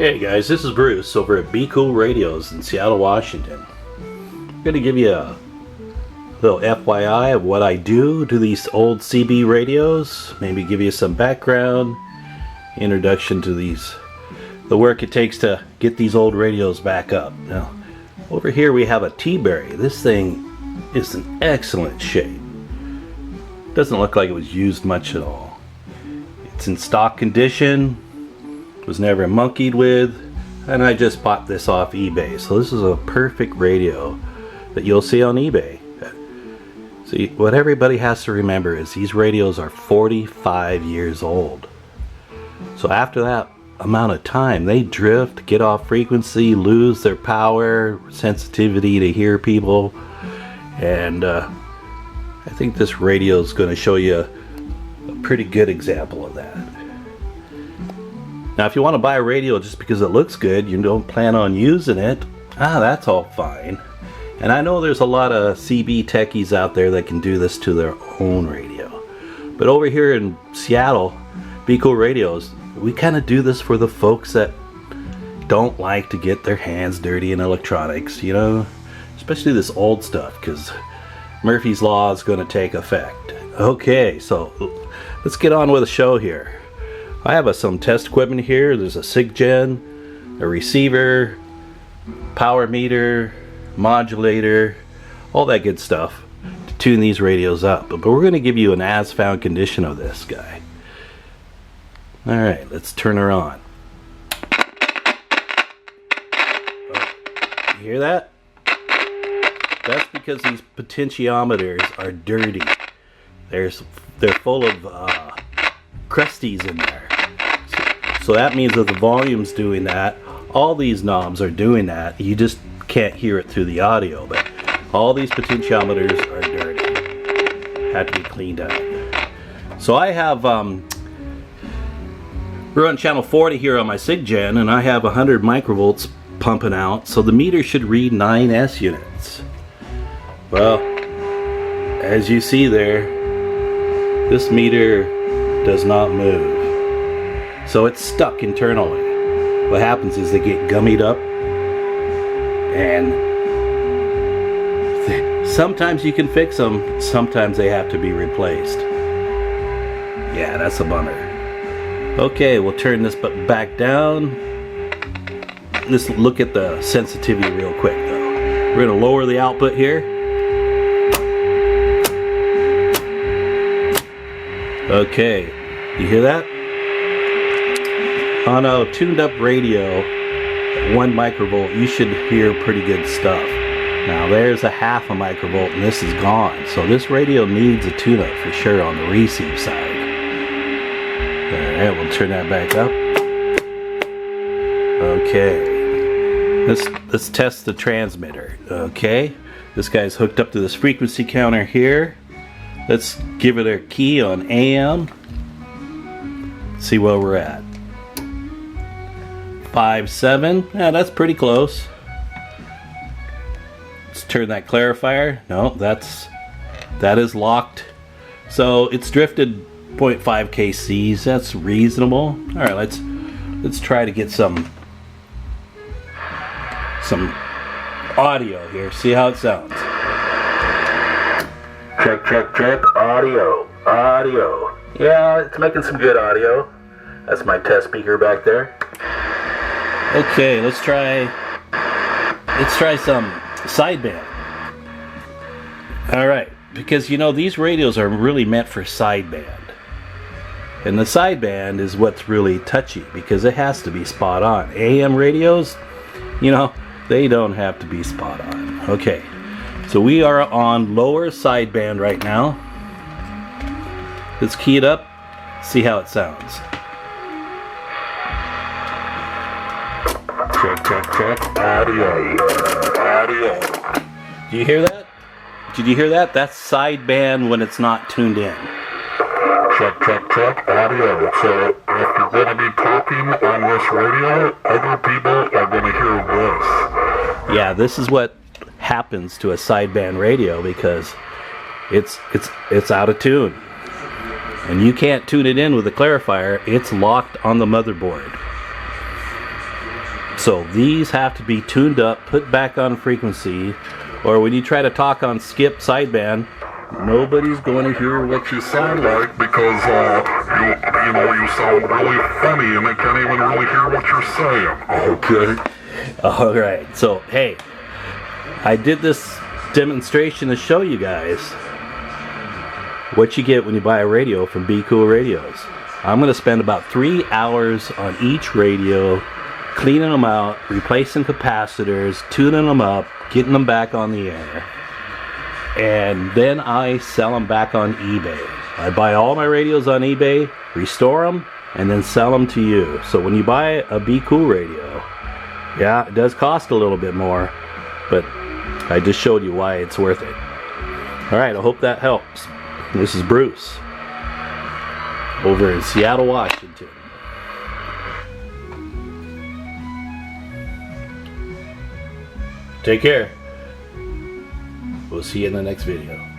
Hey guys, this is Bruce over at BCool Radios in Seattle, Washington. I'm going to give you a little FYI of what I do to these old CB radios, maybe give you some background, introduction to the work it takes to get these old radios back up. Now, over here we have a T-Berry. This thing is in excellent shape. Doesn't look like it was used much at all. It's in stock condition. Was never monkeyed with, and I just bought this off eBay. So this is a perfect radio that you'll see on eBay. See, what everybody has to remember is these radios are 45 years old. So after that amount of time, they drift, get off frequency, lose their power, sensitivity to hear people, and I think this radio is going to show you a pretty good example of that. Now, if you want to buy a radio just because it looks good, you don't plan on using it, that's all fine. And I know there's a lot of CB techies out there that can do this to their own radio. But over here in Seattle, BCool Radios, we kind of do this for the folks that don't like to get their hands dirty in electronics, you know, especially this old stuff, because Murphy's Law is going to take effect. Okay, so let's get on with the show here. I have some test equipment here. There's a SIGGEN, a receiver, power meter, modulator, all that good stuff to tune these radios up. But we're going to give you an as found condition of this guy. Alright, let's turn her on. Oh, you hear that? That's because these potentiometers are dirty. They're full of crusties in there. So that means that the volume's doing that. All these knobs are doing that. You just can't hear it through the audio, but all these potentiometers are dirty. Have to be cleaned out. So I have we're on channel 40 here on my SIGGEN, and I have 100 microvolts pumping out, so the meter should read 9 S units. Well, as you see there, this meter does not move. So it's stuck internally. What happens is they get gummied up, and sometimes you can fix them, sometimes they have to be replaced. Yeah, that's a bummer. Okay, we'll turn this back down. Let's look at the sensitivity real quick though. We're going to lower the output here. Okay, you hear that? On a tuned up radio at 1 microvolt, you should hear pretty good stuff. Now there's a half a microvolt and this is gone. So this radio needs a tune up for sure on the receive side. Alright, we'll turn that back up. Okay. Let's test the transmitter. Okay. This guy's hooked up to this frequency counter here. Let's give it a key on AM. See where we're at. 5.7. Yeah, that's pretty close. Let's turn that clarifier. No, that is locked. So it's drifted 0.5 kcs. That's reasonable. All right, let's try to get some audio here. See how it sounds. Check, check, check. Audio. Yeah, it's making some good audio. That's my test speaker back there. Okay, let's try some sideband. Alright, because you know these radios are really meant for sideband. And the sideband is what's really touchy because it has to be spot on. AM radios, you know, they don't have to be spot on. Okay, so we are on lower sideband right now. Let's key it up, see how it sounds. Check, check, check. Audio. Do you hear that? Did you hear that? That's sideband when it's not tuned in. Check, check, check. Audio. So if you're going to be talking on this radio, other people are going to hear this. Yeah, this is what happens to a sideband radio because it's out of tune. And you can't tune it in with a clarifier. It's locked on the motherboard. So these have to be tuned up, put back on frequency, or when you try to talk on skip sideband, nobody's going to hear what you sound like. Because you sound really funny and they can't even really hear what you're saying. Okay. Alright, so hey, I did this demonstration to show you guys what you get when you buy a radio from BCool Radios. I'm going to spend about 3 hours on each radio, cleaning them out, replacing capacitors, tuning them up, getting them back on the air. And then I sell them back on eBay. I buy all my radios on eBay, restore them, and then sell them to you. So when you buy a BCool radio, yeah, it does cost a little bit more, but I just showed you why it's worth it. Alright, I hope that helps. This is Bruce, over in Seattle, Washington. Take care. We'll see you in the next video.